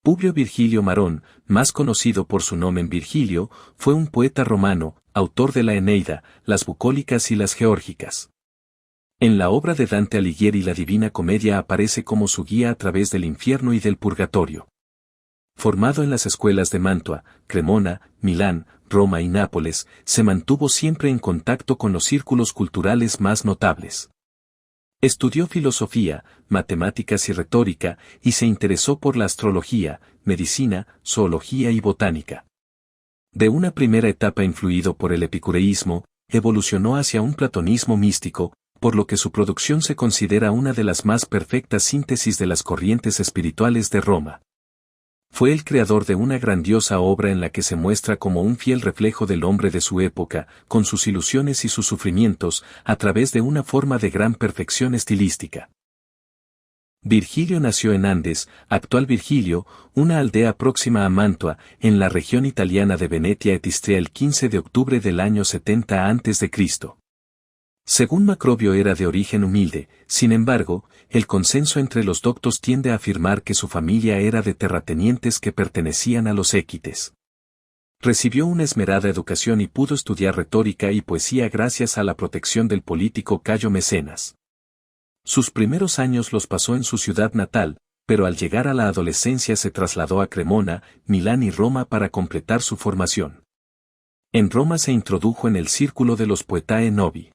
Publio Virgilio Marón, más conocido por su nomen Virgilio, fue un poeta romano, autor de la Eneida, las bucólicas y las geórgicas. En la obra de Dante Alighieri la Divina Comedia aparece como su guía a través del infierno y del purgatorio. Formado en las escuelas de Mantua, Cremona, Milán, Roma y Nápoles, se mantuvo siempre en contacto con los círculos culturales más notables. Estudió filosofía, matemáticas y retórica, y se interesó por la astrología, medicina, zoología y botánica. De una primera etapa influido por el epicureísmo, evolucionó hacia un platonismo místico, por lo que su producción se considera una de las más perfectas síntesis de las corrientes espirituales de Roma. Fue el creador de una grandiosa obra en la que se muestra como un fiel reflejo del hombre de su época, con sus ilusiones y sus sufrimientos, a través de una forma de gran perfección estilística. Virgilio nació en Andes, actual Virgilio, una aldea próxima a Mantua, en la región italiana de Venetia et Istria el 15 de octubre del año 70 a.C. Según Macrobio era de origen humilde, sin embargo, el consenso entre los doctos tiende a afirmar que su familia era de terratenientes que pertenecían a los équites. Recibió una esmerada educación y pudo estudiar retórica y poesía gracias a la protección del político Cayo Mecenas. Sus primeros años los pasó en su ciudad natal, pero al llegar a la adolescencia se trasladó a Cremona, Milán y Roma para completar su formación. En Roma se introdujo en el círculo de los Poetae Novi.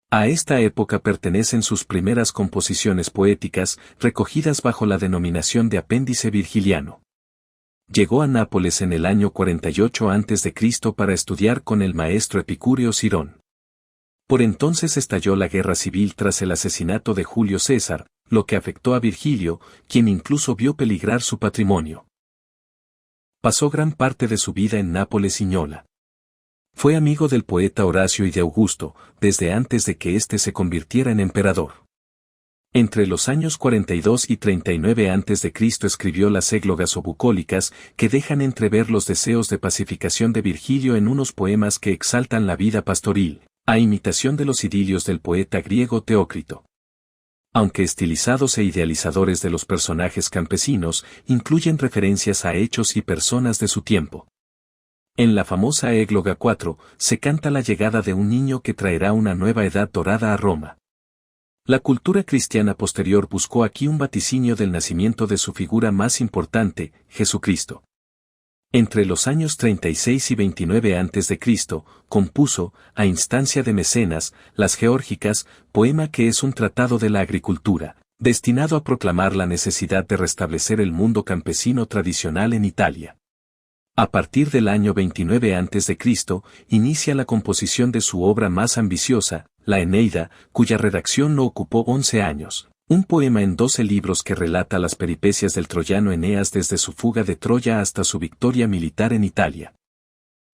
A esta época pertenecen sus primeras composiciones poéticas, recogidas bajo la denominación de Apéndice Virgiliano. Llegó a Nápoles en el año 48 a.C. para estudiar con el maestro epicúreo Cirón. Por entonces estalló la guerra civil tras el asesinato de Julio César, lo que afectó a Virgilio, quien incluso vio peligrar su patrimonio. Pasó gran parte de su vida en Nápoles y Ñola. Fue amigo del poeta Horacio y de Augusto, desde antes de que éste se convirtiera en emperador. Entre los años 42 y 39 a.C. escribió las églogas o bucólicas, que dejan entrever los deseos de pacificación de Virgilio en unos poemas que exaltan la vida pastoril, a imitación de los idilios del poeta griego Teócrito. Aunque estilizados e idealizadores de los personajes campesinos, incluyen referencias a hechos y personas de su tiempo. En la famosa égloga 4, se canta la llegada de un niño que traerá una nueva edad dorada a Roma. La cultura cristiana posterior buscó aquí un vaticinio del nacimiento de su figura más importante, Jesucristo. Entre los años 36 y 29 a.C., compuso, a instancia de Mecenas, las Geórgicas, poema que es un tratado de la agricultura, destinado a proclamar la necesidad de restablecer el mundo campesino tradicional en Italia. A partir del año 29 a.C., inicia la composición de su obra más ambiciosa, la Eneida, cuya redacción lo ocupó 11 años, un poema en 12 libros que relata las peripecias del troyano Eneas desde su fuga de Troya hasta su victoria militar en Italia.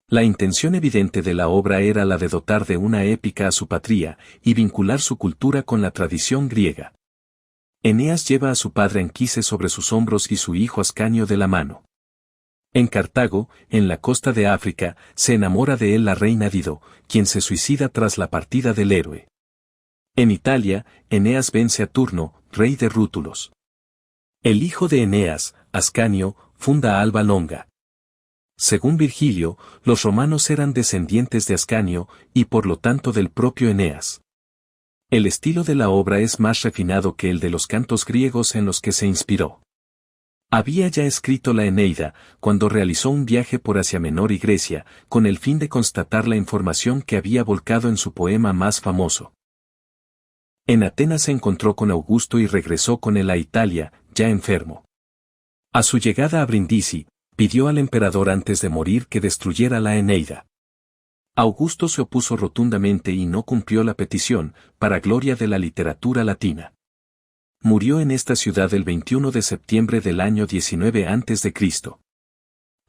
La intención evidente de la obra era la de dotar de una épica a su patria y vincular su cultura con la tradición griega. Eneas lleva a su padre Anquises sobre sus hombros y su hijo Ascanio de la mano. En Cartago, en la costa de África, se enamora de él la reina Dido, quien se suicida tras la partida del héroe. En Italia, Eneas vence a Turno, rey de Rútulos. El hijo de Eneas, Ascanio, funda Alba Longa. Según Virgilio, los romanos eran descendientes de Ascanio, y por lo tanto del propio Eneas. El estilo de la obra es más refinado que el de los cantos griegos en los que se inspiró. Había ya escrito la Eneida, cuando realizó un viaje por Asia Menor y Grecia, con el fin de constatar la información que había volcado en su poema más famoso. En Atenas se encontró con Augusto y regresó con él a Italia, ya enfermo. A su llegada a Brindisi, pidió al emperador antes de morir que destruyera la Eneida. Augusto se opuso rotundamente y no cumplió la petición, para gloria de la literatura latina. Murió en esta ciudad el 21 de septiembre del año 19 a.C.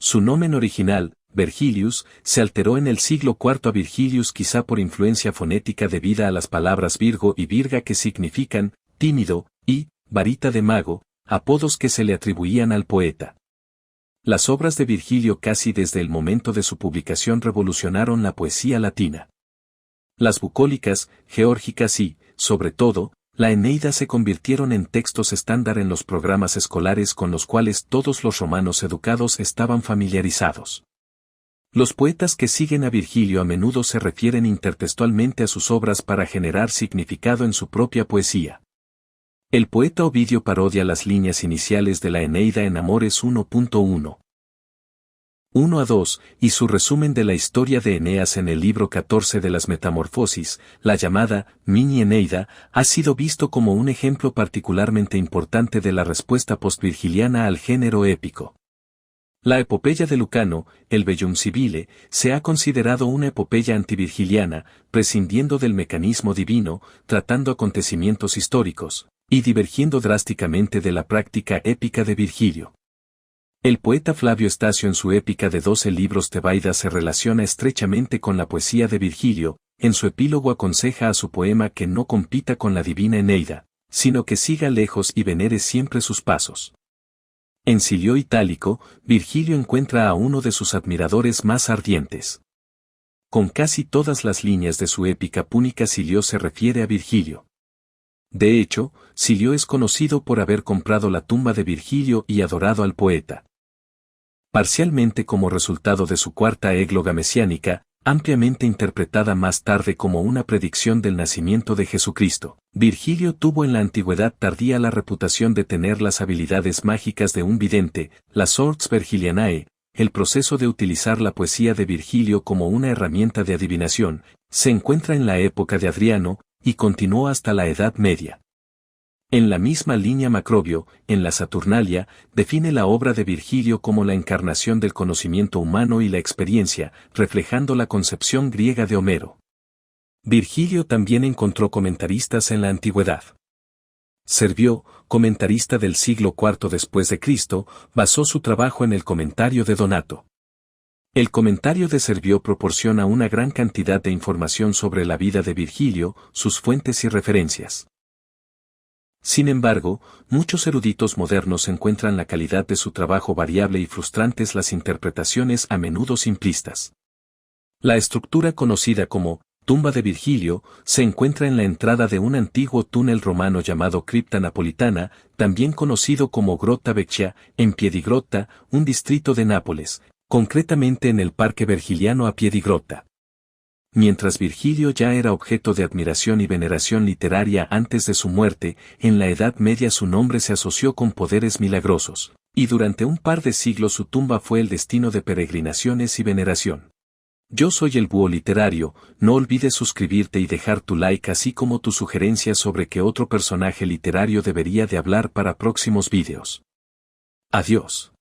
Su nomen original, Vergilius, se alteró en el siglo IV a Virgilius quizá por influencia fonética debida a las palabras Virgo y Virga que significan tímido y varita de mago, apodos que se le atribuían al poeta. Las obras de Virgilio casi desde el momento de su publicación revolucionaron la poesía latina. Las bucólicas, geórgicas y, sobre todo, la Eneida se convirtieron en textos estándar en los programas escolares con los cuales todos los romanos educados estaban familiarizados. Los poetas que siguen a Virgilio a menudo se refieren intertextualmente a sus obras para generar significado en su propia poesía. El poeta Ovidio parodia las líneas iniciales de la Eneida en Amores 1.1. 1 a 2, y su resumen de la historia de Eneas en el libro 14 de las Metamorfosis, la llamada Mini Eneida, ha sido visto como un ejemplo particularmente importante de la respuesta postvirgiliana al género épico. La epopeya de Lucano, el Bellum Civile, se ha considerado una epopeya antivirgiliana, prescindiendo del mecanismo divino, tratando acontecimientos históricos, y divergiendo drásticamente de la práctica épica de Virgilio. El poeta Flavio Estacio en su épica de 12 libros Tebaida se relaciona estrechamente con la poesía de Virgilio, en su epílogo aconseja a su poema que no compita con la divina Eneida, sino que siga lejos y venere siempre sus pasos. En Silio Itálico, Virgilio encuentra a uno de sus admiradores más ardientes. Con casi todas las líneas de su épica púnica Silio se refiere a Virgilio. De hecho, Silio es conocido por haber comprado la tumba de Virgilio y adorado al poeta. Parcialmente como resultado de su cuarta égloga mesiánica, ampliamente interpretada más tarde como una predicción del nacimiento de Jesucristo, Virgilio tuvo en la antigüedad tardía la reputación de tener las habilidades mágicas de un vidente, las Orts Vergilianae. El proceso de utilizar la poesía de Virgilio como una herramienta de adivinación, se encuentra en la época de Adriano, y continuó hasta la Edad Media. En la misma línea Macrobio, en la Saturnalia, define la obra de Virgilio como la encarnación del conocimiento humano y la experiencia, reflejando la concepción griega de Homero. Virgilio también encontró comentaristas en la antigüedad. Servio, comentarista del siglo IV después de Cristo, basó su trabajo en el comentario de Donato. El comentario de Servio proporciona una gran cantidad de información sobre la vida de Virgilio, sus fuentes y referencias. Sin embargo, muchos eruditos modernos encuentran la calidad de su trabajo variable y frustrantes las interpretaciones a menudo simplistas. La estructura conocida como tumba de Virgilio se encuentra en la entrada de un antiguo túnel romano llamado Cripta Napolitana, también conocido como Grotta Vecchia, en Piedigrotta, un distrito de Nápoles, concretamente en el Parque Vergiliano a Piedigrotta. Mientras Virgilio ya era objeto de admiración y veneración literaria antes de su muerte, en la Edad Media su nombre se asoció con poderes milagrosos, y durante un par de siglos su tumba fue el destino de peregrinaciones y veneración. Yo soy el Búho Literario, no olvides suscribirte y dejar tu like así como tus sugerencias sobre qué otro personaje literario debería de hablar para próximos vídeos. Adiós.